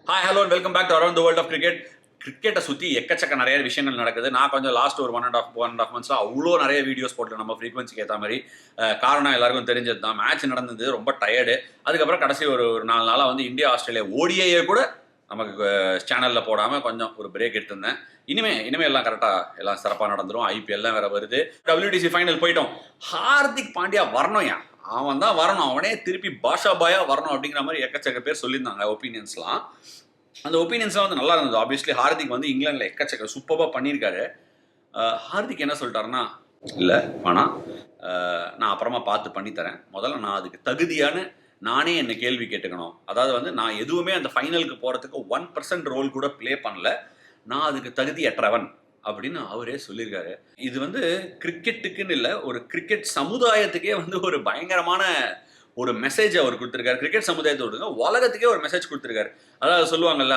Hi hello and welcome back to around the world of cricket. கிரிக்கெட்டை சுற்றி எக்கச்சக்க நிறைய விஷயங்கள் நடக்குது. நான் கொஞ்சம் லாஸ்ட் ஒரு ஒன் அண்ட் ஆஃப் மந்த்ஸாக அவ்வளோ நிறைய வீடியோஸ் போட்டு நம்ம ஃப்ரீக்வன்சிக்கு ஏற்ற மாதிரி. காரணம் எல்லாருக்கும் தெரிஞ்சது தான், மேட்ச் நடந்தது ரொம்ப டயர்டு. அதுக்கப்புறம் கடைசி ஒரு 4 நாளாக வந்து இந்தியா ஆஸ்திரேலியா ஓடிஐயே கூட நமக்கு சேனலில் போடாமல் கொஞ்சம் ஒரு பிரேக் எடுத்திருந்தேன். இனிமே எல்லாம் கரெக்டாக எல்லாம் சிறப்பாக நடந்துடும். ஐபிஎல்லாம் வேற வருது. WTC ஃபைனல் போயிட்டோம். ஹார்திக் பாண்டியா வரணும், அவன் தான் வரணும், அவனே திருப்பி பாஷா பாயா வரணும் அப்படிங்கிற மாதிரி எக்கச்சக்க பேர் சொல்லியிருந்தாங்க ஒப்பீனியன்ஸ்லாம். அந்த ஒப்பீனியன்ஸ்லாம் வந்து நல்லா இருந்தது. ஆப்வியஸ்லி ஹார்திக் வந்து இங்கிலாண்டில் எக்கச்சக்க சூப்பராக பண்ணியிருக்காரு. ஹார்திக் என்ன சொல்லிட்டாருன்னா, இல்லை வேணாம், நான் அப்புறமா பார்த்து பண்ணித்தரேன், முதல்ல நான் அதுக்கு தகுதியான நானே என்னை கேள்வி கேட்டுக்கணும். அதாவது வந்து நான் எதுவுமே அந்த ஃபைனலுக்கு போகிறதுக்கு 1% ரோல் கூட ப்ளே பண்ணல, நான் அதுக்கு தகுதியற்றவன் அப்படின்னு அவரே சொல்லியிருக்காரு. இது வந்து கிரிக்கெட்டுக்குன்னு இல்லை, ஒரு கிரிக்கெட் சமுதாயத்துக்கே வந்து ஒரு பயங்கரமான ஒரு மெசேஜ் அவர் கொடுத்துருக்காரு. கிரிக்கெட் சமுதாயத்தோட உலகத்துக்கே ஒரு மெசேஜ் கொடுத்துருக்காரு. அதாவது சொல்லுவாங்கல்ல,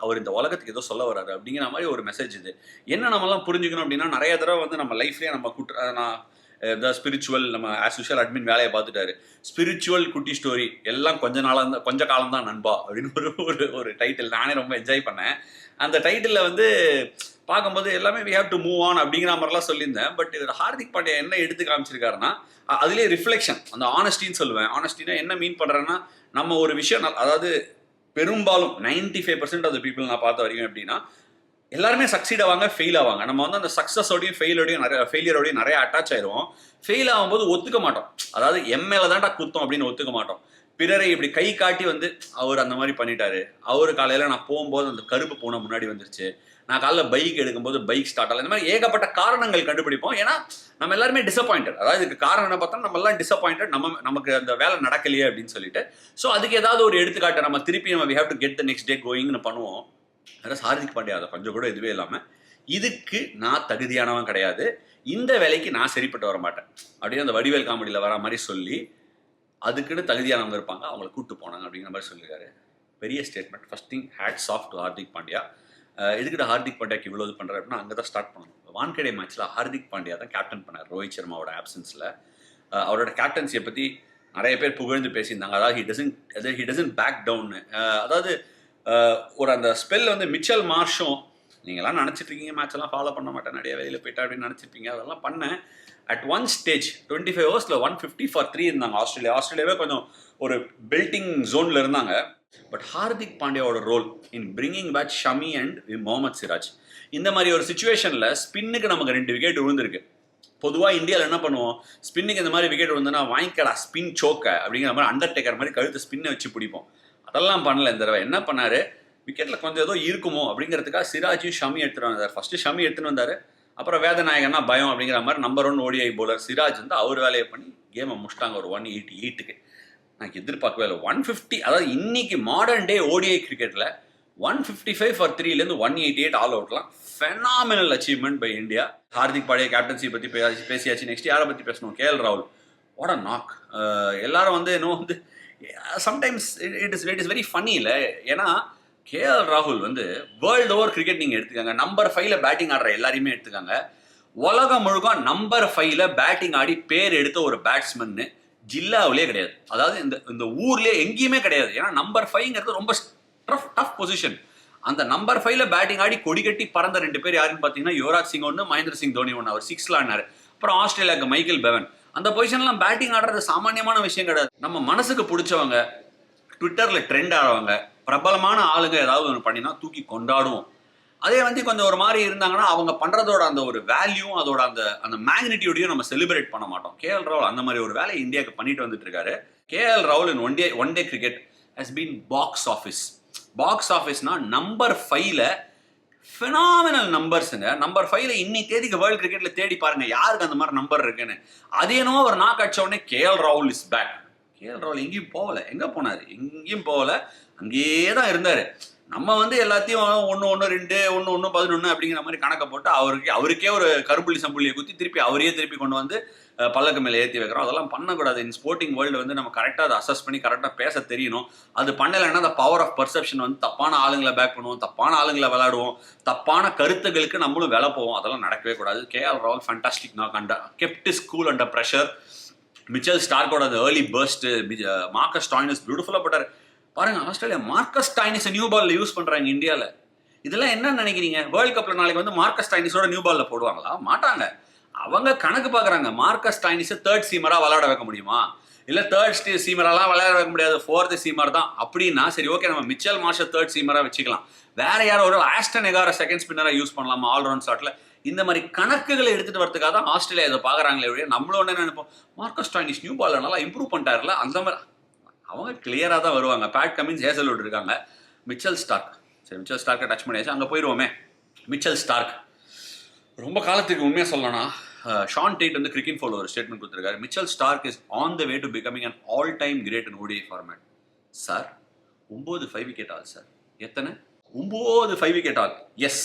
அவர் இந்த உலகத்துக்கு ஏதோ சொல்ல வராரு அப்படிங்கிற மாதிரி ஒரு மெசேஜ் இது. என்ன நம்மலாம் புரிஞ்சுக்கணும் அப்படின்னா, நிறைய தடவை வந்து நம்ம லைஃப்லேயே நம்ம நான் த ஸ்பிரிச்சுவல், நம்ம ஆஸ் யூஷுவல் அட்மின் வேலையை பார்த்துட்டாரு. ஸ்பிரிச்சுவல் குட்டி ஸ்டோரி எல்லாம் கொஞ்ச காலம் தான் நண்பா அப்படின்னு ஒரு டைட்டில் நானே ரொம்ப என்ஜாய் பண்ணேன். அந்த டைட்டிலில் வந்து பார்க்கும்போது எல்லாமே we have to move on அப்படிங்கிற மாதிரிலாம் சொல்லியிருந்தேன். பட் இதில் ஹார்திக் பாண்டியா என்ன எடுத்து காமிச்சிருக்காருன்னா, அதுலேயே ரிஃப்ளெக்ஷன், அந்த ஆனஸ்டின்னு சொல்லுவேன். ஆனஸ்டினா என்ன மீன் பண்ணுறேன்னா, நம்ம ஒரு விஷயம், அதாவது பெரும்பாலும் 95% ஆஃப் த பீப்புள் நான் பார்த்த வரைக்கும் எப்படின்னா, எல்லாருமே சக்சீட் ஆவாங்க, ஃபெயில் ஆவாங்க. நம்ம வந்து அந்த சக்ஸஸோடையும் ஃபெயிலியரோடையும் நிறைய அட்டாச் ஆயிடுவோம். ஃபெயில் ஆகும்போது ஒத்துக்க மாட்டோம். அதாவது எம்எல்ஏ தான்டா குத்தம் அப்படின்னு ஒத்துக்க மாட்டோம். பிறரை இப்படி கை காட்டி வந்து அவர் அந்த மாதிரி பண்ணிட்டாரு, அவரு காலையில் நான் போகும்போது அந்த கருப்பு பூனை முன்னாடி வந்துருச்சு, நான் காலைல பைக் எடுக்கும்போது பைக் ஸ்டார்ட் ஆகல, இந்த மாதிரி ஏகப்பட்ட காரணங்கள் கண்டுபிடிப்போம். ஏன்னா நம்ம எல்லாருமே டிசப்பாயிண்டட். அதாவது இதுக்கு காரணம் என்ன பார்த்தா, நம்ம எல்லாம் டிசப்பாயிண்டட், நமக்கு அந்த வேலை நடக்கலையே அப்படின்னு சொல்லிட்டு. ஸோ அதுக்கு ஏதாவது ஒரு எடுத்துக்காட்டை நம்ம திருப்பி we have to get the next day கோயிங்னு பண்ணுவோம். அதாவது ஹார்திக் பாண்டியா அதை கொஞ்சம் கூட இதுவே இல்லாமல், இதுக்கு நான் தகுதியானவன் கிடையாது, இந்த வேலைக்கு நான் சரிப்பட்டு வர மாட்டேன் அப்படின்னு அந்த வடிவேல் காமெடியில் வர மாதிரி சொல்லி, அதுக்குன்னு தகுதியானவங்க இருப்பாங்க, அவங்களை கூப்பிட்டு போனாங்க அப்படிங்கிற மாதிரி சொல்லியிருக்காரு. பெரிய statement. First thing, hats off to Hardik Pandya. எதுக்கிட்ட ஹார்திக் பாண்டியாக்கு இவ்வளோ இது பண்ணுறாரு அப்படின்னா, அங்கே தான் ஸ்டார்ட் பண்ணணும். வான்கடே மேட்ச்சில் ஹார்திக் பாண்டியா தான் கேப்டன் பண்ணார் ரோஹித் சர்மாவோட ஆப்சன்ஸில். அவரோட கேப்டன்சியை பற்றி நிறைய பேர் புகழ்ந்து பேசியிருந்தாங்க. அதாவது ஹி டசன்ட் பேக் டவுன்னு. அதாவது ஒரு அந்த ஸ்பெல் வந்து மிச்சல் மார்ஷும், நீங்களாம் நினச்சிட்டு இருக்கீங்க மேட்ச் எல்லாம் ஃபாலோ பண்ண மாட்டேன், நிறைய வெளியில் போயிட்டா அப்படின்னு நினச்சிருப்பீங்க. அதெல்லாம் பண்ணேன். அட் ஒன் ஸ்டேஜ் 25 ஓவர்ஸில் 150 for 3 இருந்தாங்க ஆஸ்திரேலியாவே கொஞ்சம் ஒரு பெல்ட்டிங் ஜோனில் இருந்தாங்க. பட் ஹார்திக் பாண்டியாவோட role in bringing back Shami and Mohammed Siraj, இந்த மாதிரி ஒரு சுச்சுவேஷனில் ஸ்பின்னுக்கு நமக்கு 2 விக்கெட் விழுந்திருக்கு. பொதுவாக இந்தியாவில் என்ன பண்ணுவோம், ஸ்பின்னுக்கு இந்த மாதிரி விக்கெட் விழுந்துன்னா வாங்கிக்கடா ஸ்பின் சோக்க அப்படிங்கிற மாதிரி அண்டர்டேக்கர் மாதிரி கழுத்து ஸ்பின்னை வச்சு பிடிப்போம். அதெல்லாம் பண்ணல இந்த தடவை. என்ன பண்ணாரு, விக்கெட்டில் கொஞ்சம் ஏதோ இருக்குமோ அப்படிங்கிறதுக்காக சிராஜையும் ஷமி எடுத்துகிட்டு வந்தார். ஃபர்ஸ்ட் ஷமி எடுத்துன்னு வந்தார், அப்புறம் வேதநாயகன்னா பயம் அப்படிங்கிற மாதிரி நம்பர் 1 ODI பவுலர் சிராஜ் வந்து அவர் வேலையை பண்ணி கேமை முடிச்சிட்டாங்க ஒரு 188க்கு. நான் எதிர்பார்க்கவே இல்லை 150. அதாவது இன்னைக்கு மாடர்ன் டே ODI கிரிக்கெட்டில் 155 for 3லேருந்து 188 ஆல் அவுட்லாம் phenomenal achievement by India. Hardik Pandya captaincy பற்றி பேசியாச்சு. நெக்ஸ்ட் யாரை பற்றி பேசணும், KL ராகுல். What a knock. எல்லாரும் வந்து இன்னும் வந்து sometimes it is very funny இல்லை. ஏன்னா KL ராகுல் வந்து வேர்ல்டு ஓவர் கிரிக்கெட் நீங்கள் எடுத்துக்காங்க, நம்பர் 5ல பேட்டிங் ஆடுற எல்லாரையுமே எடுத்துக்காங்க, உலகம் முழுக்க நம்பர் 5ல பேட்டிங் ஆடி பேர் எடுத்த ஒரு பேட்ஸ்மேன்னு ஜில்லாவிலே கிடையாது. அதாவது இந்த ஊர்லேயே எங்கேயுமே கிடையாது. ஏன்னா நம்பர் 5ங்கிறது ரொம்ப டஃப் பொசிஷன். அந்த நம்பர் 5ல பேட்டிங் ஆடி கொடி கட்டி பறந்த 2 பேர் யாருன்னு பார்த்தீங்கன்னா, யுவராஜ் சிங் ஒன்று, மகேந்திர சிங் தோனி ஒன்று. அவர் 6ல ஆனார். அப்புறம் ஆஸ்திரேலியாவுக்கு மைக்கேல் பெவன். அந்த பொசிஷன்லாம் பேட்டிங் ஆடுறது சாமானியமான விஷயம் கிடையாது. நம்ம மனசுக்கு பிடிச்சவங்க, ட்விட்டரில் ட்ரெண்ட் ஆடுறவங்க, பிரபலமான ஆளுங்க ஏதாவது ஒன்று பண்ணினா தூக்கி கொண்டாடுவோம். அதே வந்து கொஞ்சம் ஒரு மாதிரி இருந்தாங்கன்னா, அவங்க பண்ணுறதோட அந்த ஒரு வேல்யூவும் அதோட அந்த மேக்னிடியூடையும் நம்ம செலிப்ரேட் பண்ண மாட்டோம். KL ராகுல் அந்த மாதிரி ஒரு வேலையை இந்தியாவுக்கு பண்ணிட்டு வந்துட்டு இருக்காரு. KL ராகுல் in one day cricket has been box ஆஃபீஸ்னா நம்பர் 5ல ஃபினாமினல் நம்பர்ஸுங்க. நம்பர் 5ல இன்னைக்கு தேதிக்கு வேர்ல்டு கிரிக்கெட்ல தேடி பாருங்க யாருக்கு அந்த மாதிரி நம்பர் இருக்குன்னு. அதே என்னவோ ஒரு நாக் அடிச்ச உடனே KL ராகுல் இஸ் பேக். KL ராகுல் எங்கேயும் போகல. எங்கே போனார்? எங்கேயும் போகல, அங்கேயே தான் இருந்தார். நம்ம வந்து எல்லாத்தையும் 1-1 2 1-1 11 அப்படிங்கிற மாதிரி கணக்கை போட்டு அவருக்கே ஒரு கருப்புள்ளி சம்புள்ளியை குத்தி திருப்பி கொண்டு வந்து பல்லக்கு மேலே ஏற்றி வைக்கிறோம். அதெல்லாம் பண்ணக்கூடாது. இன் ஸ்போர்ட்டிங் வேர்ல்டு வந்து நம்ம கரெக்டாக அதை அசஸ் பண்ணி கரெக்டாக பேச தெரியணும். அது பண்ணலைன்னா அந்த பவர் ஆஃப் பர்செப்ஷன் வந்து தப்பான ஆளுங்களை பேக் பண்ணுவோம், தப்பான ஆளுங்களை விளையாடுவோம், தப்பான கருத்துகளுக்கு நம்மளும் விலை போவோம். அதெல்லாம் நடக்கவே கூடாது. KL ராகுல் fantastic knock under kept is cool under pressure. Mitchell ஸ்டார்க்கோட அந்த ஏர்லி பர்ஸ்ட், மார்க்கஸ் ஸ்டாய்னஸ் பியூட்டிஃபுல்லாக போட்டார். பாருங்க ஆஸ்திரேலியா மார்க்கஸ் ஸ்டாய்னிஸ் நியூ பால்ல யூஸ் பண்றாங்க இந்தியாவில். இதெல்லாம் என்ன நினைக்கிறீங்க? வேர்ல்ட் கப்ல நாளைக்கு வந்து மார்க்கஸ் ஸ்டாய்னிஸோட நியூ பால்ல போடுவாங்களா? மாட்டாங்க. அவங்க கணக்கு பார்க்குறாங்க, மார்க்கஸ் ஸ்டாய்னிஸை தேர்ட் சீமரா விளையாட வைக்க முடியுமா, இல்லை தேர்ட் சீமரெல்லாம் விளையாட வைக்க முடியாது, ஃபோர்த் சீமர் தான் அப்படின்னா சரி ஓகே, நம்ம மிச்சல் மார்ஷை தேர்ட் சீமரா வச்சுக்கலாம். வேற யாரோ ஒரு ஆஸ்டன் எகார செகண்ட் ஸ்பின்னரா யூஸ் பண்ணலாமா ஆல்ரவுண்ட் ஷாட்ல? இந்த மாதிரி கணக்குகளை எடுத்துட்டு வரதுக்காக தான் ஆஸ்திரேலியா இதை பாக்குறாங்களே ஒழிய நம்மளும் என்ன நினைப்போம், மார்க்கஸ் ஸ்டாய்னிஸ் நியூ பால்ல நல்லா இம்ப்ரூவ் பண்ணிட்டாருல அந்த மாதிரி. அவங்க கிளியரா தான் வருவாங்க. பேட் கமின்ஸ், ஹேசல்வுட் இருக்காங்க, மிச்சல் ஸ்டார்க். சரி மிச்சல் ஸ்டார்க்கை டச் பண்ணியாச்சு, அங்கே போயிடுவோமே. மிச்சல் ஸ்டார்க் ரொம்ப காலத்துக்கு உண்மையாக சொல்லணும்னா ஷான் டேட் வந்து கிரிக்கெட் ஒரு ஸ்டேட்மெண்ட் கொடுத்துருக்காரு. Mitchell Starc is on the way to becoming an all time great in ODI format. Sir 9 5 wicket haul sir. எத்தனை? 9 5 விக்கெட் ஆல். எஸ்,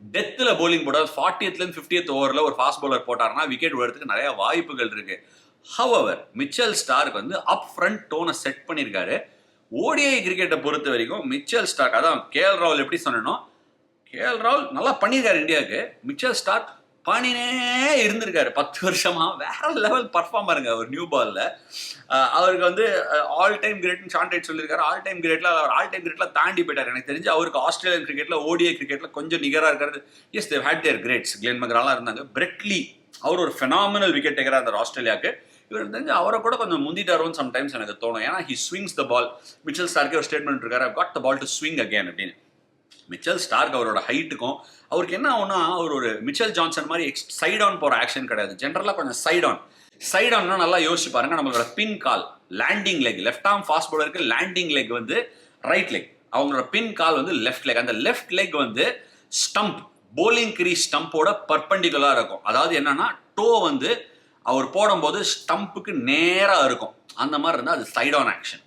டெத்தில் போலிங் போட 40th 50th ஓவரில் ஒரு ஃபாஸ்ட் பவுலர் போட்டார்னா விக்கெட் விடுறதுக்கு நிறைய வாய்ப்புகள் இருக்கு. ஹவவர் மிச்சல் ஸ்டார்க் வந்து அப் ஃப்ரண்ட் டோனை செட் பண்ணியிருக்காரு. ODI கிரிக்கெட்டை பொறுத்த வரைக்கும் மிச்சல் ஸ்டார்க், அதான் KL ராகுல் எப்படி சொன்னோம், KL ராகுல் நல்லா பண்ணியிருக்காரு இந்தியாவுக்கு. மிச்சல் ஸ்டார்க் பண்ணினே இருந்திருக்காரு 10 வருஷமா. வேற லெவல் பர்ஃபார்மருங்க ஒரு நியூ பால்ல. அவருக்கு வந்து ஆல் டைம் கிரேட்னு ஷான் டேட் சொல்லியிருக்காரு. ஆல் டைம் கிரேட்ல அவர் ஆல் டைம் கிரேட்ல தாண்டி போயிட்டார். எனக்கு தெரிஞ்சு அவருக்கு ஆஸ்திரேலியன் கிரிக்கெட்ல ODI கிரிக்கெட்ல கொஞ்சம் நிகராக இருக்கிறது. Yes, they had their greats. Glenn மெக்ராலாம் இருந்தாங்க. பிரெட்லி அவர் ஒரு ஃபெனாமினல் விக்கெட் டேக்கராக இருந்தார் ஆஸ்திரேலியாவுக்கு. இவர் தெரிஞ்சு அவரை கூட கொஞ்சம் முந்திட்டாரோன்னு சம்டைம்ஸ் எனக்கு தோணும். ஏன்னா he swings the ball. Mitchell ஸ்டார்க்கே ஒரு ஸ்டேட்மெண்ட் இருக்காரு, I got the ball to swing again அப்படின்னு. மிச்சல் ஸ்டார்க் அவரோட ஹைட்டுக்கும் அவருக்கு என்ன ஆகுனா, அவர் ஒரு மிச்சல் ஜான்சன் மாதிரி சைட் ஆன் போகிற ஆக்ஷன் கிடையாது. ஜென்ரலாக கொஞ்சம் சைட் ஆன்னா நல்லா யோசிச்சு பாருங்க. நம்மளோட பின் கால், landing leg, left arm fast பவுலருக்கு லேண்டிங் லெக் வந்து ரைட் லெக், அவங்களோட பின் கால் வந்து லெஃப்ட் லெக். அந்த லெஃப்ட் லெக் வந்து ஸ்டம்ப், போலிங் கிரீஸ் ஸ்டம்போட பர்பண்டிகுலராக இருக்கும். அதாவது என்னன்னா, டோ வந்து அவர் போடும்போது ஸ்டம்புக்கு நேராக இருக்கும். அந்த மாதிரி இருந்தால் அது சைட் ஆன் ஆக்ஷன்.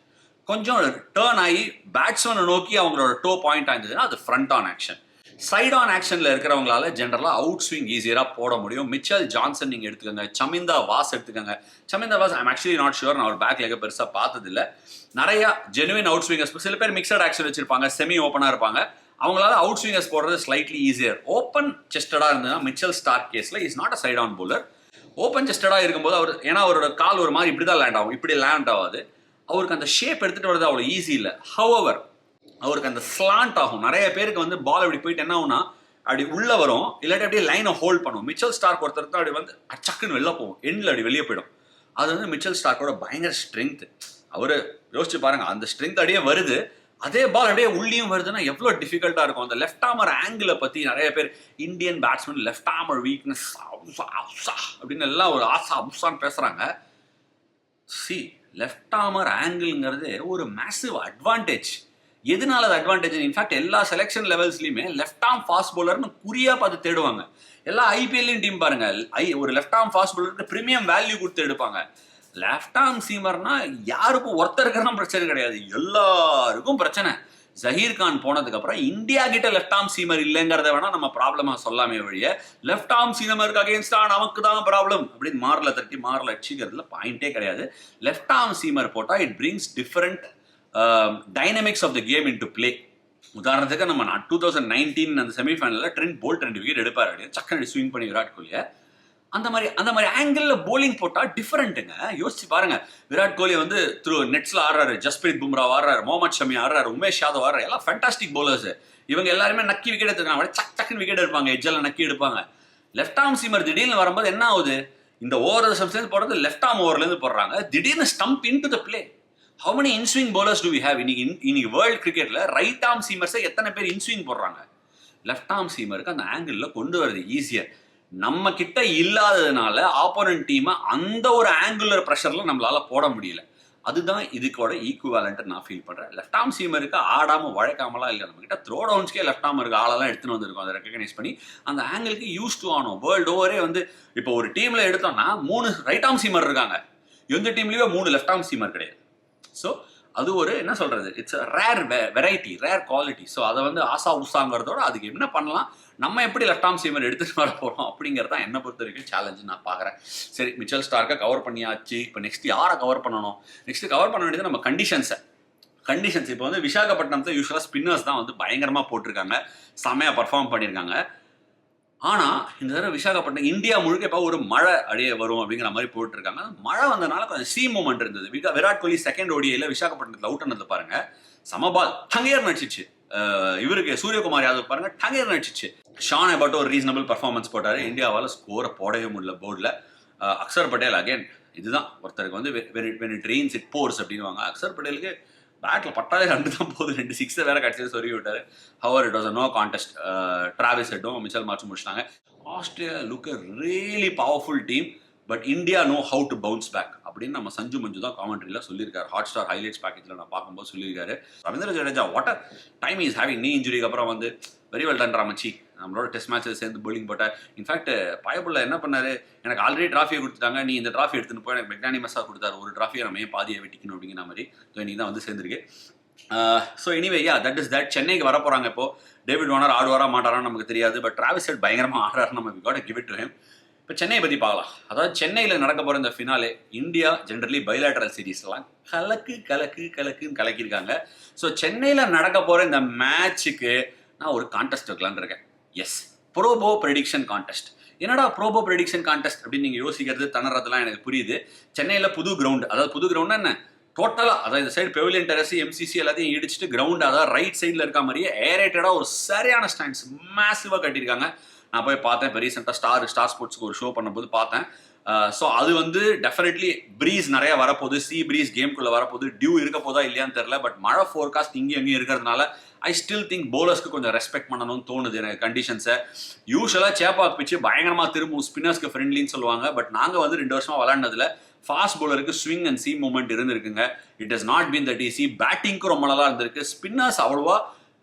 கொஞ்சம் டேர்ன் ஆகி பேட்ஸ்மேனை நோக்கி அவங்களோட டோ பாயிண்ட் ஆயிருந்ததுன்னா அது front on action. Side on ஆக்ஷனில் இருக்கிறவங்களால ஜென்ரலாக அவுட் ஸ்விங் ஈஸியராக போட முடியும். மிச்சல் ஜான்சன் நீங்கள் எடுத்துக்கோங்க, சமிந்தா வாஸ் எடுத்துக்கோங்க. Chaminda was I'm actually not sure, நான் ஒரு பேக் லெக்க பெருசாக பார்த்ததில்ல. நிறையா ஜெனுவின் அவுட் ஸ்விங்கர்ஸ், சில பேர் மிக்சட் ஆக்ஷன் வச்சிருப்பாங்க, செமி ஓப்பனாக இருப்பாங்க. அவங்களால அவுட் ஸ்விங்கர்ஸ் போடுறது ஸ்லைட்லி ஈஸியர். ஓப்பன் செஸ்டடாக இருந்ததுன்னா மிச்சல் ஸ்டார்க் கேஸில் is not a side on bowler. Open செஸ்டடாக இருக்கும்போது அவர், ஏன்னா அவரோட கால் ஒரு மாதிரி இப்படி தான் லேண்ட் ஆகும், இப்படி லேண்ட் ஆகாது. அவருக்கு அந்த ஷேப் எடுத்துகிட்டு வரது அவ்வளோ ஈஸி இல்லை. ஹவவர் அவருக்கு அந்த ஸ்லாண்ட் ஆகும். நிறைய பேருக்கு வந்து பால் அப்படி போயிட்டு என்ன ஆகுனா, அப்படி உள்ளே வரும், இல்லாட்டி அப்படியே லைனை ஹோல்ட் பண்ணும். மிச்சல் ஸ்டார்க் ஒருத்தருக்கு அப்படி வந்து அச்சக்குன்னு வெளில போகும், எண்டில் அப்படி வெளியே போயிடும். அது வந்து மிச்சல் ஸ்டார்க்கோட பயங்கர ஸ்ட்ரென்த். அவர் யோசிச்சு பாருங்க, அந்த ஸ்ட்ரென்த் அப்படியே வருது, அதே பால் அப்படியே உள்ளியும் வருதுன்னா எவ்வளோ டிஃபிகல்ட்டாக இருக்கும். அந்த லெஃப்ட் ஆர்மர் ஆங்கிளை பற்றி நிறைய பேர், Indian batsman left armour weakness அப்படின்னு எல்லாம் ஒரு ஆசா அப்சான்னு பேசுகிறாங்க. சி, லெஃப்ட் ஆர்மர் ஆங்கிள்ங்கிறது ஒரு மேசிவ் அட்வான்டேஜ். எதனால அது அட்வான்டேஜ்? இன்ஃபேக்ட் எல்லா செலெக்ஷன் லெவல்ஸ்லையுமே லெஃப்ட் ஆர்ம் ஃபாஸ்ட் பவுலர்னு குறியா பார்த்து தேடுவாங்க. எல்லா ஐபிஎல்லையும் டீம் பாருங்க, ஒரு லெஃப்ட் ஆர்ம் ஃபாஸ்ட் பவுலருக்கு பிரீமியம் வேல்யூ கொடுத்து எடுப்பாங்க. லெஃப்ட் ஆர்ம் சீமர்னா யாருக்கும் ஒருத்தருக்குன்னா பிரச்சனை கிடையாது, எல்லாருக்கும் பிரச்சனை. ஜஹீர் கான் போனதுக்கு அப்புறம் இந்தியா கிட்ட லெஃப்ட் ஆர்ம் சீமர் இல்லைங்கிறத வேணா நம்ம ப்ராப்ளமா சொல்லாமே வழிய, லெஃப்ட் ஆர்ம் சீமருக்கு அகேன்ஸ்டா நமக்கு தான் ப்ராப்ளம் அப்படின்னு மாறல தட்டி மாறல அடிச்சுக்கிறதுல பாயிண்டே கிடையாது. லெஃப்ட் ஆர்ம் சீமர் போட்டா it brings different dynamics of the game into play. உதாரணத்துக்கு நம்ம 2019 அந்த செமிஃபைனலில் ட்ரெண்ட் போல்ட் 2 விக்கெட் எடுப்பார், அப்படின்னு சக்கன் ஸ்விங் பண்ணி விராட் கோலியை. அந்த மாதிரி ஆங்கிளில் போலிங் போட்டால் டிஃபரெண்ட்டுங்க. யோசிச்சு பாருங்க, விராட் கோலி வந்து த்ரூ நெட்ஸில் ஆடுறாரு, ஜஸ்பிரீத் பும்ரா ஆடுறாரு, முகமது ஷமி ஆடுறாரு, உமேஷ் யாதவ் ஆடுறாரு, எல்லாம் ஃபேண்டாஸ்டிக் பவுலர்ஸ். இவங்க எல்லாருமே நக்கி விக்கெட் எடுத்துருக்காங்க, சக் சக்குன்னு விக்கெட் எடுப்பாங்க, எஜ்ஜெல்லாம் நக்கி எடுப்பாங்க. லெஃப்ட் ஆர்ம் சீமர் திடீர்னு வரும்போது என்ன ஆகுது, இந்த ஓவர் சம்ஸ்லேருந்து போடுறது லெஃப்ட் ஆர்ம் ஓவர்லேருந்து போடுறாங்க, திடீர்னு stump into the play. How many inswing bowlers do we have? இன்னைக்கு வேர்ல்ட் கிரிக்கெட்டில் ரைட் ஆர்ம் சீமர்ஸை எத்தனை பேர் இன்ஸ்விங் போடுறாங்க? லெஃப்ட் ஆர்ம் சீமருக்கு அந்த ஆங்கிளில் கொண்டு வரது ஈஸியர். நம்ம கிட்ட இல்லாததுனால ஆப்போனன்ட் டீமை அந்த ஒரு ஆங்குலர் ப்ரெஷரில் நம்மளால போட முடியல. அதுதான் இதுக்கோட ஈக்குவலன்ட் நான் ஃபீல் பண்ணுறேன். லெஃப்ட் ஆர்ம் சீமருக்கு ஆடாமல் உழைக்காமலாம் இல்லை, நம்ம கிட்ட த்ரோ டவுன்ஸ்க்கே லெஃப்ட் ஆர்மருக்கு ஆளெல்லாம் எடுத்துன்னு வந்திருக்கோம். அதை ரெக்கக்னைஸ் பண்ணி அந்த ஆங்கிளுக்கு யூஸ் டு ஆனோம். வேர்ல்டு ஓவரே வந்து இப்போ ஒரு டீமில் எடுத்தோம்னா 3 ரைட் ஆர்ம் சீமர் இருக்காங்க, எந்த டீம்லேயோ 3 லெஃப்ட் ஆர்ம் சீமர் கிடையாது. ஸோ அது ஒரு என்ன சொல்கிறது, it's rare variety, rare quality. So அதை வந்து ஆசா உசாங்கிறதோட அதுக்கு என்ன பண்ணலாம், நம்ம எப்படி லெஃப்ட் ஆர்ம் சீமர் எடுத்துகிட்டு வர போகிறோம் அப்படிங்கிறது தான் என்னை பொறுத்த வரைக்கும் சேலஞ்சு நான் பார்க்குறேன். சரி, மிச்சல் ஸ்டார்க்கை கவர் பண்ணியாச்சு. இப்போ நெக்ஸ்ட் யாரை கவர் பண்ணணும்? நெக்ஸ்ட் கவர் பண்ண வேண்டியது நம்ம கண்டிஷன்ஸ். இப்போ வந்து விசாகப்பட்டினத்தை யூஸ்வலாக ஸ்பின்னர்ஸ் தான் வந்து பயங்கரமாக போட்டிருக்காங்க, செம்மையாக பர்ஃபார்ம் பண்ணியிருக்காங்க. ஆனால் இந்த தடவை விசாகப்பட்டினம் இந்தியா முழுக்க இப்போ ஒரு மழை அடைய வரும் அப்படிங்கிற மாதிரி போட்டுருக்காங்க. மழை வந்தனால கொஞ்சம் சி மூமெண்ட் இருந்தது. விராட் கோலி செகண்ட் ஓடிஐயில் விசாகப்பட்டினத்தில் அவுட் ஆனது பாருங்க, சமபால் டங்கேர் நடிச்சிச்சு. இவருக்கு சூரியகுமார் யாதவ் பாருங்க டங்கேர் நடிச்சிச்சு. ஷான் அபவுட் ஒரு ரீசனபிள் பர்ஃபார்மன்ஸ் போட்டார். இந்தியாவால் ஸ்கோரை போடவே முடியல போர்டில். அக்சர் பட்டேல் அகைன் இதுதான் ஒருத்தருக்கு வந்து when it rains it pours அப்படின்வாங்க. அக்சர் பட்டேலுக்கு பேட்டில் பட்டாலே 2 தான் போகுது, 2 6 வேற கடைசியில் சொருகி விட்டாரு. However it was no contest. Travis ஹெட்டும் மிச்சல் மார்ச்சும் முடிச்சிட்டாங்க. Australia look a really powerful team, but India know how to bounce back அப்படின்னு நம்ம சஞ்சு மஞ்சு தான் காமெண்ட்ரியில் சொல்லியிருக்காரு. ஹாட் ஸ்டார் ஹைலைட்ஸ் பேக்கேஜில் நான் பார்க்கும்போது சொல்லியிருக்காரு. Ravindra Jadeja what a time is having. நீ இன்ஜுரிக்கு அப்புறம் வந்து வெரி வெல் டன் ராமச்சி, நம்மளோட டெஸ்ட் மேட்சில் சேர்ந்து போலிங் போட்டார். இன்ஃபேக்ட் பயபுள்ள என்ன பண்ணாரு, எனக்கு ஆல்ரெடி ட்ராஃபியை கொடுத்துட்டாங்க, நீ இந்த ட்ராஃபி எடுத்துன்னு போய் எனக்கு மெக்னானிமஸாக கொடுத்தாரு, ஒரு ட்ராஃபியை நம்ம ஏன் பாதியை வெட்டிக்கணும் அப்படிங்கிற மாதிரி. ஸோ இன்னைக்கு தான் வந்து சேர்ந்துருக்கு. So anyway that is that. சென்னைக்கு வர போகிறாங்க. இப்போ டேவிட் வார்னர் ஆடுவாரா மாட்டாரான்னு நமக்கு தெரியாது, பட் டிராவிஸ் ஹெட் பயங்கரமாக ஆடுறாரு. நம்ம we got to give it to him. இப்போ சென்னையை பற்றி பார்க்கலாம். அதாவது சென்னையில் நடக்க போகிற இந்த ஃபினாலே, இந்தியா ஜென்ரலி பைலேட்டரல் சீரீஸ்லாம் கலக்குன்னு கலக்கியிருக்காங்க. ஸோ சென்னையில் நடக்க போகிற இந்த மேட்சுக்கு நான் ஒரு கான்டெஸ்ட் வைக்கலான்னு இருக்கேன். Yes, Probo prediction contest. என்னடா ப்ரோபோ ப்ரெடிக்ஷன் கான்டெஸ்ட் அப்படின்னு நீங்கள் யோசிக்கிறது திணறதுலாம் எனக்கு புரியுது. சென்னையில் புது கிரவுண்டு, அதாவது புது கிரவுண்ட்னா என்ன, டோட்டலாக அதாவது இந்த சைடு பெவிலியன் டெரஸ் எம்சிசி எல்லாத்தையும் இடிச்சிட்டு கிரவுண்ட், அதாவது ரைட் சைடில் இருக்க மாதிரியே ஏரேட்டடாக ஒரு சரியான ஸ்டாண்ட்ஸ் மேசிவாக கட்டியிருக்காங்க. நான் போய் பார்த்தேன். இப்போ ரீசெண்டாக ஸ்டார் ஸ்போர்ட்ஸ்க்கு ஒரு ஷோ பண்ணும்போது பார்த்தேன். ஸோ அது வந்து டெஃபினெட்லி ப்ரீஸ் நிறையா வரப்போகுது, சி ப்ரீஸ் கேம்குள்ளே வரப்போகுது. டியூ இருக்க போதா இல்லையான்னு தெரில, பட் மழை ஃபோர்காஸ்ட் இங்கேயும் எங்கேயும் இருக்கிறதுனால ஐ ஸ்டில் திங்க் பவுலர்ஸ்க்கு கொஞ்சம் ரெஸ்பெக்ட் பண்ணணும்னு தோணுது எனக்கு கண்டிஷன்ஸை. யூஸ்வலாக சேப்பாக் பிச்சு பயங்கரமாக திரும்பும், ஸ்பின்னர்ஸ்க்கு ஃப்ரெண்ட்லின்னு சொல்லுவாங்க. பட் நாங்கள் வந்து 2 வருஷமாக விளாண்டதில் ஃபாஸ்ட் பவுலருக்கு ஸ்விங் அண்ட் சி மூமெண்ட் இருந்திருக்குங்க. It has not been that easy. பேட்டிங்க்கும் ரொம்ப நல்லா இருந்திருக்கு. ஸ்பின்னர்ஸ் அவ்வளோவா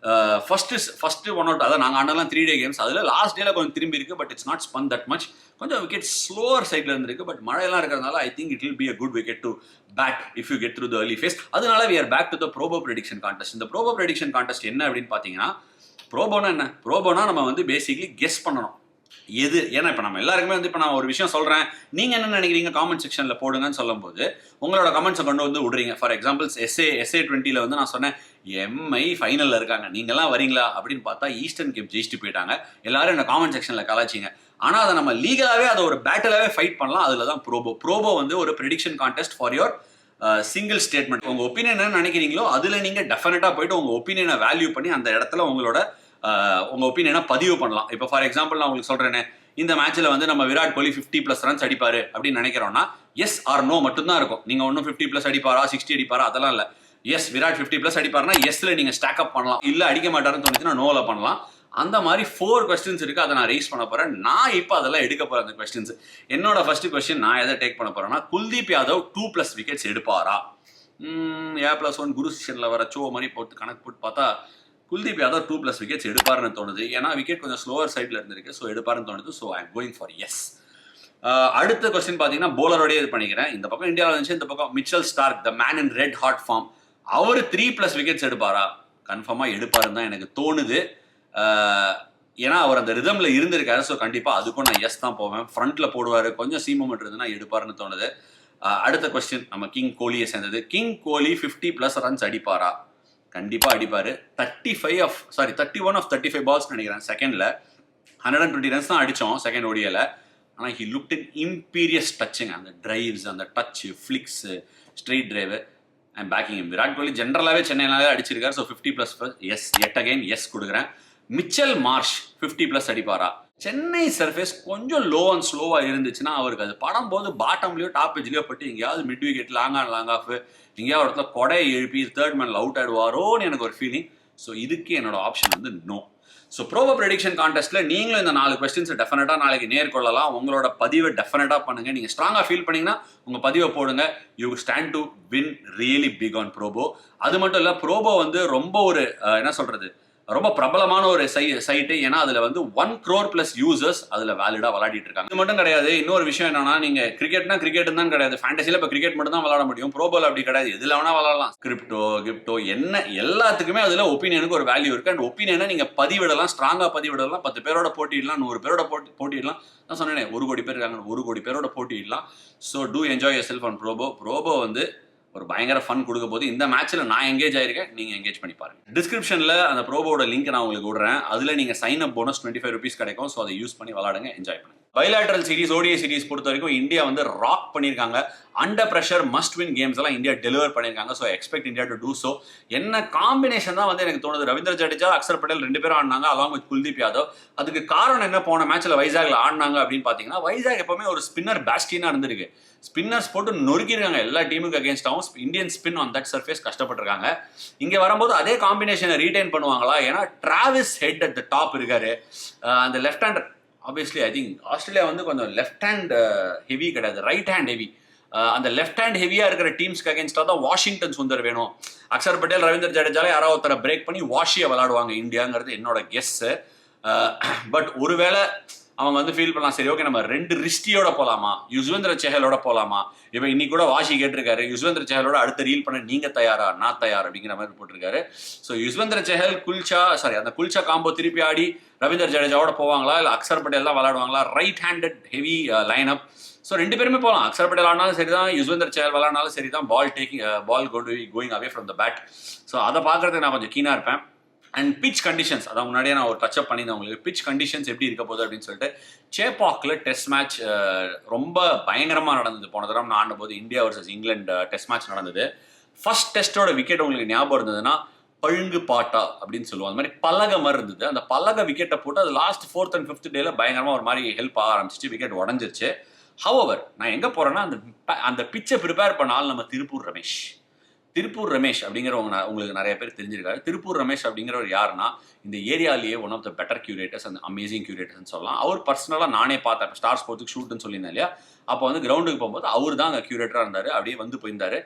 ஃபர்ஸ்ட் ஒன் அவுட், அதான் நாங்கள் ஆனாலும் 3 டே கேம்ஸ், அதில் லாஸ்ட் டேல கொஞ்சம் திரும்பி இருக்கு. But it's not spun that much. கொஞ்சம் விக்கெட் ஸ்லோவர் சைடில் இருந்திருக்கு. பட் மழையெல்லாம் இருக்கிறதுனால I think it will be a good wicket to bat if you get through the early phase. அதனால we are back to the Probo prediction contest. இந்த Probo prediction contest என்ன அப்படின்னு பார்த்தீங்கன்னா, ப்ரோபோனா என்ன, ப்ரோபோனா நம்ம வந்து பேசிக்லி கெஸ் பண்ணணும் எது. ஏன்னா இப்போ நம்ம எல்லாருக்குமே வந்து இப்போ நான் ஒரு விஷயம் சொல்கிறேன், நீங்கள் என்ன நினைக்கிறீங்க காமெண்ட் செக்ஷனில் போடுங்கன்னு சொல்லும்போது உங்களோட கமெண்ட்ஸை கொண்டு வந்து விடுறீங்க. ஃபார் எக்ஸாம்பிள்ஸ் எஸ்ஏ 20 வந்து நான் சொன்னேன் எம்ஐ ஃபைனலில் இருக்காங்க, நீங்கள்லாம் வரீங்களா அப்படின்னு பார்த்தா ஈஸ்டர்ன் கேப் ஜெயிச்சுட்டு போயிட்டாங்க. எல்லாரும் என்ன காமெண்ட் செக்ஷனில் கலாச்சிங்க. ஆனால் அதை நம்ம லீகலாகவே அதை ஒரு பேட்டிலாகவே ஃபைட் பண்ணலாம். அதில் தான் ப்ரோபோ வந்து ஒரு prediction contest for your single statement. உங்கள் ஒப்பீனியன் என்ன நினைக்கிறீங்களோ அதில் நீங்கள் டெஃபினட்டாக போயிட்டு உங்கள் ஒப்பீனியனை வேல்யூ பண்ணி அந்த இடத்துல உங்கள் ஒப்பீனியனை பதிவு பண்ணலாம். இப்போ ஃபார் எக்ஸாம்பிள் நான் உங்களுக்கு சொல்கிறேனே, இந்த மேட்ச்சில் வந்து நம்ம விராட் கோலி 50+ ரன்ஸ் அடிப்பார் அப்படின்னு நினைக்கிறோன்னா எஸ் ஆர் நோ மட்டும்தான் இருக்கும். நீங்கள் ஒன்றும் 50+ அடிப்பாரா 60 அடிப்பாரா அதெல்லாம் இல்லை. எஸ் விராட் 50+ அடிப்பாருன்னா எஸ்ல நீங்கள் ஸ்டாக் அப் பண்ணலாம். இல்லை அடிக்க மாட்டாருன்னு தோணுச்சுன்னா நோவில் பண்ணலாம். அந்த மாதிரி 4 கொஸ்டின்ஸ் இருக்குது. அதை நான் ரைஸ் பண்ண போகிறேன். நான் இப்போ அதெல்லாம் எடுக்க போகிறேன். அந்த கொஸ்டின்ஸ் என்னோட ஃபர்ஸ்ட் கொஸ்டின் நான் எதை டேக் பண்ண போகிறேன்னா, குல்தீப் யாதவ் 2+ விக்கெட்ஸ் எடுப்பாரா. A+1 குரு செஷனில் வர ஷோ மாதிரி போட்டு கணக்கு போட்டு பார்த்தா குல்தீப் யாதவ் 2+ விக்கெட்ஸ் எடுப்பாருன்னு தோணுது. ஏன்னா விக்கெட் கொஞ்சம் ஸ்லோவர் சைடில் இருந்திருக்கு. ஸோ எடுப்பாருன்னு தோணுது. So I am going for yes. அடுத்த கொஸ்டின் பார்த்தீங்கன்னா போலரோடய இது பண்ணிக்கிறேன். இந்த பக்கம் இந்தியாவில் இருந்துச்சு, இந்த பக்கம் Mitchell Starc the man in red hot form. அவர் 3+ விக்கெட்ஸ் எடுப்பாரா? கன்ஃபார்மாக எடுப்பாருன்னு தான் எனக்கு தோணுது. ஏன்னா அவர் அந்த ரிதமில் இருந்திருக்காரு. ஸோ கண்டிப்பாக அதுக்கும் நான் எஸ் தான் போவேன். ஃப்ரண்ட்டில் போடுவார், கொஞ்சம் சி மூமெண்ட் இருந்ததுன்னா எடுப்பாருன்னு தோணுது. அடுத்த கொஸ்டின் நம்ம கிங் கோலியை சேர்ந்தது. கிங் கோலி 50+ ரன்ஸ் அடிப்பாரா? கண்டிப்பாக அடிப்பார். 31 of 35 பால்ஸ் நினைக்கிறேன் செகண்டில் 120 ரன்ஸ் தான் அடித்தோம் செகண்ட் ஓடியில். ஆனால் ஹி லுக்ட் இன் இம்பீரியஸ் டச்சுங்க. அந்த டிரைவ்ஸ், அந்த touch, flicks, straight drive. I'm backing. Virat Kohli ஜென்ரலாகவே சென்னையினாலே அடிச்சிருக்காரு. So 50+ yes, yet again yes கொடுக்குறேன். மிச்சல் மார்ஷ் 50+ அடிப்பாரா? சென்னை சர்ஃபேஸ் கொஞ்சம் லோ அண்ட் ஸ்லோவாக இருந்துச்சுன்னா அவருக்கு அது படும்போது பாட்டம்லேயோ டாப் எஜ்லேயோ பட்டு எங்கேயாவது மிட் விக்கெட் லாங் ஆஃப் எங்கேயாவது இடத்துல கொடையை எழுப்பி தேர்ட் மேனில் அவுட் ஆகிடுவாரோன்னு எனக்கு ஒரு ஃபீலிங். ஸோ இதுக்கு என்னோட ஆப்ஷன் வந்து நோ. ஸோ ப்ரோபோ ப்ரெடிக்ஷன் கான்டெஸ்ட்டில் நீங்களும் இந்த 4 கொஸ்டின்ஸை டெஃபினட்டாக நாளைக்கு நேர்கொள்ளலாம். உங்களோட பதிவை டெஃபினட்டாக பண்ணுங்கள். நீங்கள் ஸ்ட்ராங்காக ஃபீல் பண்ணிங்கன்னா உங்கள் பதிவை போடுங்க. You stand to win really big on Probo. அது மட்டும் இல்லை, ப்ரோபோ வந்து ரொம்ப ஒரு என்ன சொல்கிறது, ரொம்ப பிரபலமான ஒரு சைட்டு. ஏன்னா அதில் வந்து 1 crore+ யூசர்ஸ் அதில் வேலிடாக விளையாடிட்டு இருக்காங்க. இது மட்டும் கிடையாது, இன்னொரு விஷயம் என்னன்னா, நீங்கள் கிரிக்கெட்னா கிரிக்கெட் தான் கிடையாது. ஃபேண்டசியில் இப்போ கிரிக்கெட் மட்டும் தான் விளையாட முடியும். ப்ரோபோல் அப்படி கிடையாது, எதில் வேணா விளையாடலாம். கிரிப்டோ என்ன எல்லாத்துக்குமே அதில் ஒப்பீனியனுக்கு ஒரு வேல்யூ இருக்குது. அண்ட் ஒப்பீனியனை நீங்கள் பதிவிடலாம், ஸ்ட்ராங்காக பதிவிடலாம். 10 பேரோட போட்டிடலாம், 100 பேரோட போட்டிடலாம். நான் சொன்னேனே 1 கோடி பேர் இருக்காங்க, 1 கோடி பேரோட போட்டிடலாம். So do enjoy yourself on Probo. Probo வந்து ஒரு பயங்கர ஃபன் கொடுக்க போது. இந்த மேட்ச்சில் நான் எங்கேஜ் ஆயிருக்கேன், நீங்கள் எங்கேஜ் பண்ணி பாருங்க. டிஸ்கிரிப்ஷனில் அந்த ப்ரோபோட லிங்க் நான் உங்களுக்கு விடுறேன். அதில் நீங்கள் சைன் அப் போனஸ் ₹25 கிடைக்கும். ஸோ அதை யூஸ் பண்ணி விளாடுங்க, என்ஜாய் பண்ணுங்க. பைலேட்டரல் சீரிஸ், ஓடிஐ சீரிஸ் பொறுத்த வரைக்கும் இந்தியா வந்து ராக் பண்ணியிருக்காங்க. Under pressure must win games எல்லாம் இந்தியா டெலிவர் பண்ணியிருக்காங்க. So expect India to do so. என்ன காம்பினேஷன் தான் வந்து எனக்கு தோணுது. ரவீந்திர ஜடேஜா, அக்ஷர் பட்டேல் 2 பேரும் ஆடினாங்க, அலாங் வித் குல்தீப் யாதவ். அதுக்கு காரணம் என்ன, போன மேட்ச்ல வைசாக்ல ஆடினாங்க அப்படின்னு பார்த்தீங்கன்னா, வைசாக் எப்பவுமே ஒரு ஸ்பின்னர் பேஸ்டினா இருந்திருக்கு. ஸ்பின்னர்ஸ் போட்டு நொறுக்கிருக்காங்க எல்லா டீமுக்கு அகேன்ஸ்டாகவும். Indian spin on that surface கஷ்டப்பட்டிருக்காங்க. இங்கே வரும்போது அதே காம்பினேஷனை ரீடைன் பண்ணுவாங்களா? ஏன்னா Travis Head at the top இருக்காரு. அந்த left hander obviously I think Australia வந்து கொஞ்சம் லெஃப்ட் ஹேண்ட் ஹெவி கிடையாது, ரைட் ஹேண்ட் ஹெவி. அந்த லெஃப்ட் ஹேண்ட் ஹெவியா இருக்கிற டீம்ஸ்க்கு அகேன்ஸ்டாக தான் வாஷிங்டன் சுந்தர் வேணும். அக்ஷர் பட்டேல், ரவீந்திர ஜடேஜாலே யாராவது ஒருத்தரை பிரேக் பண்ணி வாஷியை விளாடுவாங்க இந்தியாங்கிறது என்னோட கெஸ்ஸு. பட் ஒருவேளை அவங்க வந்து ஃபீல் பண்ணலாம், சரி ஓகே நம்ம 2 ரிஸ்டியோட போகலாமா, யுஸ்வேந்திர சேஹலோட போகலாமா. இப்போ இன்னைக்கு கூட வாஷி கேட்டிருக்காரு, யுஸ்வேந்திர சேஹலோட அடுத்த ரீல் பண்ண நீங்க தயாரா, நான் தயார் அப்படிங்கிற மாதிரி போட்டிருக்காரு. ஸோ யுஸ்வேந்திர சேஹல் அந்த குல்ச்சா காம்போ திருப்பி ஆடி ரவீந்திர ஜடேஜாவோட போவாங்களா, இல்லை அக்ஷர் பட்டேல் தான் விளாடுவாங்களா? Right handed heavy line up. So 2 பேருமே போகலாம். அக்ஷர் பட்டேல் ஆனாலும் சரி தான், யுஸ்வேந்திர சேஹல் விளாட்னாலும் சரி தான். Ball going away from the bat. So அதை பார்க்கறதுக்கு நான் கொஞ்சம் கீனாக இருப்பேன். அண்ட் பிச் கண்டிஷன்ஸ், அதான் முன்னாடியே நான் ஒரு டச்சப் பண்ணியிருந்தேன் உங்களுக்கு. பிச் கண்டிஷன்ஸ் எப்படி இருக்க போகுது அப்படின்னு சொல்லிட்டு, சேப்பாக்கில் டெஸ்ட் மேட்ச் ரொம்ப பயங்கரமாக நடந்தது. போன தடவை நான் ஆடும்போது India versus England test match நடந்தது. ஃபர்ஸ்ட் டெஸ்ட்டோட விக்கெட் உங்களுக்கு ஞாபகம் இருந்ததுன்னா பழுங்கு பாட்டா அப்படின்னு சொல்லுவோம். அந்த மாதிரி பலகை மாதிரி இருந்தது. அந்த பலகை விக்கெட்டை போட்டு அது லாஸ்ட் 4th and 5th டேல பயங்கரமாக ஒரு மாதிரி ஹெல்ப் ஆக ஆரம்பிச்சிச்சு. விக்கெட் உடஞ்சிருச்சு. ஹவவர் நான் எங்கே போகிறேன்னா, அந்த பிச்சை ப்ரிப்பேர் பண்ண ஆள் நம்ம திருப்பூர் ரமேஷ் அப்படிங்கிறவங்க உங்களுக்கு நிறைய பேர் தெரிஞ்சிருக்காரு. திருப்பூர் ரமேஷ் அப்படிங்கிறவர் யாருன்னா, இந்த ஏரியாலேயே one of the better curators and amazing curators சொல்லலாம். அவர் பர்சனலாக நானே பார்த்தேன். ஸ்டார் ஸ்போர்ட்ஸுக்கு ஷூட்னு சொல்லியிருந்தேன் இல்லையா, அப்போ வந்து கிரவுண்டுக்கு போகும்போது அவர் தான் அங்கே கியூரேட்டராக இருந்தார். அப்படியே வந்து போயிருந்தாரு.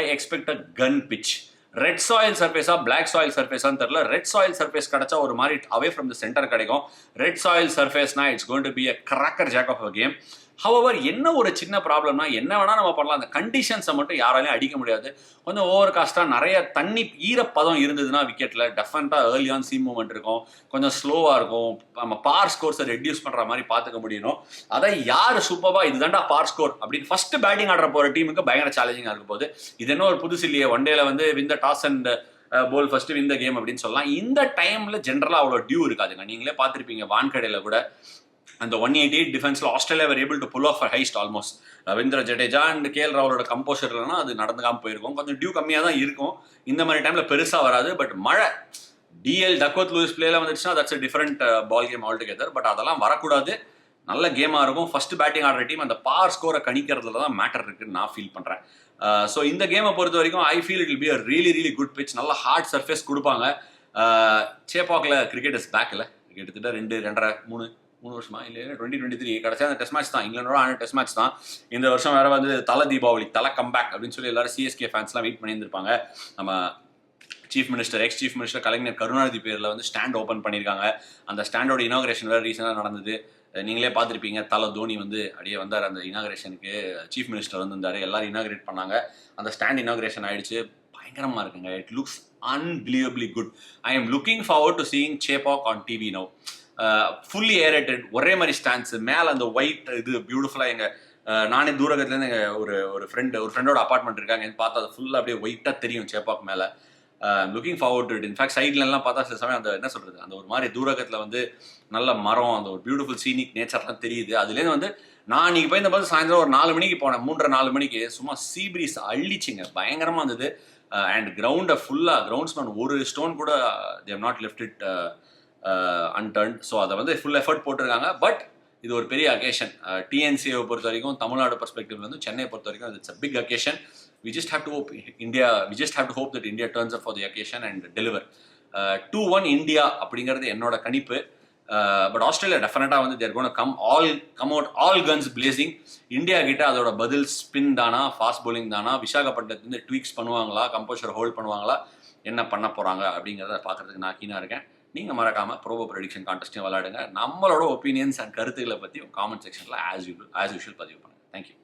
I expect a gun pitch. Red soil சர்ஃபேஸா பிளாக் சாயில் சர்ஃபேஸான்னு தெரியல. ரெட் சாயில் சர்ஃபேஸ் கிடைச்சா ஒரு மாதிரி அவே ஃப்ரம் த சென்டர் கிடைக்கும். ரெட் சாயில் சர்ஃபேஸ்னா it's going to be a cracker jack of a game. However என்ன ஒரு சின்ன ப்ராப்ளம்னா, என்ன வேணா நம்ம பண்ணலாம், அந்த கண்டிஷன்ஸை மட்டும் யாராலையும் அடிக்க முடியாது. கொஞ்சம் ஓவர் காஸ்ட்டாக நிறைய தண்ணி ஈரப்பதம் இருந்ததுன்னா விக்கெட்டில் டெஃபினட்டாக ஏர்லி ஆன் சீம் மூவ்மெண்ட் இருக்கும், கொஞ்சம் ஸ்லோவாக இருக்கும். நம்ம பார் ஸ்கோர்ஸை ரெடியூஸ் பண்ணுற மாதிரி பார்த்துக்க முடியணும். அதை யார் சூப்பராக இதுதான்டா பார் ஸ்கோர் அப்படின்னு ஃபர்ஸ்ட் பேட்டிங் ஆடுற போகிற டீமுக்கு பயங்கர சேலஞ்சிங்காக இருக்கும் போது, இது என்ன ஒரு புதுசு இல்லையே, ஒன் டேல வந்து win the toss and bowl first win the game அப்படின்னு சொல்லலாம். இந்த டைமில் ஜென்ரலாக அவ்வளோ டியூ இருக்காதுங்க. நீங்களே பார்த்துருப்பீங்க வான்கடையில் கூட அந்த 188 டிஃபென்ஸில் Australia were able to pull off a heist almost. Ravindra Jadeja and KL ராகுலோட கம்போஷர் இல்லைன்னா அது நடந்துக்காம போயிருக்கும். கொஞ்சம் டியூ கம்மியாக தான் இருக்கும். இந்த மாதிரி டைமில் பெருசாக வராது. பட் மழை டிஎல் டக்வர்த் லூயிஸ் பிளேல வந்துச்சுன்னா that's a different ball game altogether. But அதெல்லாம் வரக்கூடாது. நல்ல கேமாக இருக்கும். ஃபர்ஸ்ட் பேட்டிங் ஆடுற டீம் அந்த பார் ஸ்கோரை கணிக்கிறதுல தான் மேட்டர் இருக்குன்னு நான் ஃபீல் பண்ணுறேன். ஸோ இந்த கேமை பொறுத்த வரைக்கும் I feel it will be a really good pitch. நல்ல ஹார்ட் சர்ஃபேஸ் கொடுப்பாங்க. சேப்பாக்கில் கிரிக்கெட் இஸ் பேக் இல்லை, கிட்டத்தட்ட 2.5-3 வருஷமா இல்லை 2023 கடைசியாக அந்த டெஸ்ட் மேட்ச் தான், இங்கிலாண்டோட ஆன டெஸ்ட் மேட்ச் தான். இந்த வருஷம் வேற வந்து தீபாவளி கம்பேக் அப்படின்னு சொல்லி எல்லாரும் சிஎஸ்கே ஃபேன்ஸ்லாம் வெயிட் பண்ணியிருந்திருப்பாங்க. நம்ம எக்ஸ் சீஃப் மினிஸ்டர் கலைஞர் கருணாநிதி பேரில் வந்து ஸ்டாண்ட் ஓப்பன் பண்ணியிருக்காங்க. அந்த ஸ்டாண்டோட இனாகிரேஷன் வேறு ரீசெண்டாக நடந்தது. நீங்களே பார்த்துருப்பீங்க. தோனி வந்து அப்படியே வந்தார் அந்த இனாகிரேஷனுக்கு. சீஃப் மினிஸ்டர் வந்திருந்தார், எல்லாரும் இனாகிரேட் பண்ணாங்க. அந்த ஸ்டாண்ட் இனாகிரேஷன் ஆயிடுச்சு. பயங்கரமாக இருக்குங்க. It looks unbelievably good. I am looking forward to seeing Chepauk on TV now. Fully aerated, ஒரே மாதிரி ஸ்டாண்ட்ஸ், மேலே அந்த ஒயிட் இது பியூட்டிஃபுல்லாக. எங்கள் நானே தூரகத்துலேருந்து எங்கள் ஒரு ஃப்ரெண்டோட அப்பார்ட்மெண்ட் இருக்காங்க, பார்த்தா அது ஃபுல்லாக அப்படியே ஒயிட்டாக தெரியும் சேப்பாக் மேலே. Looking forward to it. In fact சைட்லலாம் பார்த்தா சில சமயம் அந்த என்ன சொல்கிறது, அந்த ஒரு மாதிரி தூரகத்தில் வந்து நல்ல மரம், அந்த ஒரு பியூட்டிஃபுல் சீனிக் நேச்சர்லாம் தெரியுது. அதுலேருந்து வந்து நான் இன்னைக்கு போய் இந்த பார்த்து சாயந்தரம் ஒரு 4 மணிக்கு போனேன், 3:30-4 மணிக்கு. சும்மா சீ பிரீஸ் அள்ளிச்சிங்க, பயங்கரமாக இருந்தது. அண்ட் கிரவுண்டை ஃபுல்லாக கிரவுண்ட்ஸ்மேன் ஒரு ஸ்டோன் கூட they've not left it unturned. So அதை வந்து ஃபுல் எஃபர்ட் போட்டிருக்காங்க. பட் இது ஒரு பெரிய அக்கேஷன். டிஎன்சியை பொறுத்த வரைக்கும், தமிழ்நாடு பெர்ஸ்பெக்டிவ்ல வந்து சென்னை பொறுத்த வரைக்கும் it's a big occasion. We just have to hope that India turns up for the occasion and deliver. 2-1 India அப்படிங்கிறது என்னோட கணிப்பு. பட் ஆஸ்திரேலியா டெஃபினட்டாக வந்து they're gone come out all guns blazing. India கிட்ட அதோட பதில் ஸ்பின் தானா, ஃபாஸ்ட் பவுலிங் தானா, விசாகப்பட்டினத்துல இருந்து ட்வீக்ஸ் பண்ணுவாங்களா, கம்போஷர் ஹோல்ட் பண்ணுவாங்களா, என்ன பண்ண போகிறாங்க அப்படிங்கிறத பார்க்குறதுக்கு நான் கீனாக இருக்கேன். நீங்கள் மறக்காமல் ப்ரோபோ ப்ரெடிக்ஷன் கான்டெஸ்ட்டையும் விளையாடுங்க. நம்மளோட ஒப்பீனியன்ஸ் அண்ட் கருத்துக்களை பற்றி காமெண்ட் செக்ஷனில் ஆஸ் யூஷுவல் பதிவு பண்ணுங்கள். தேங்க்யூ.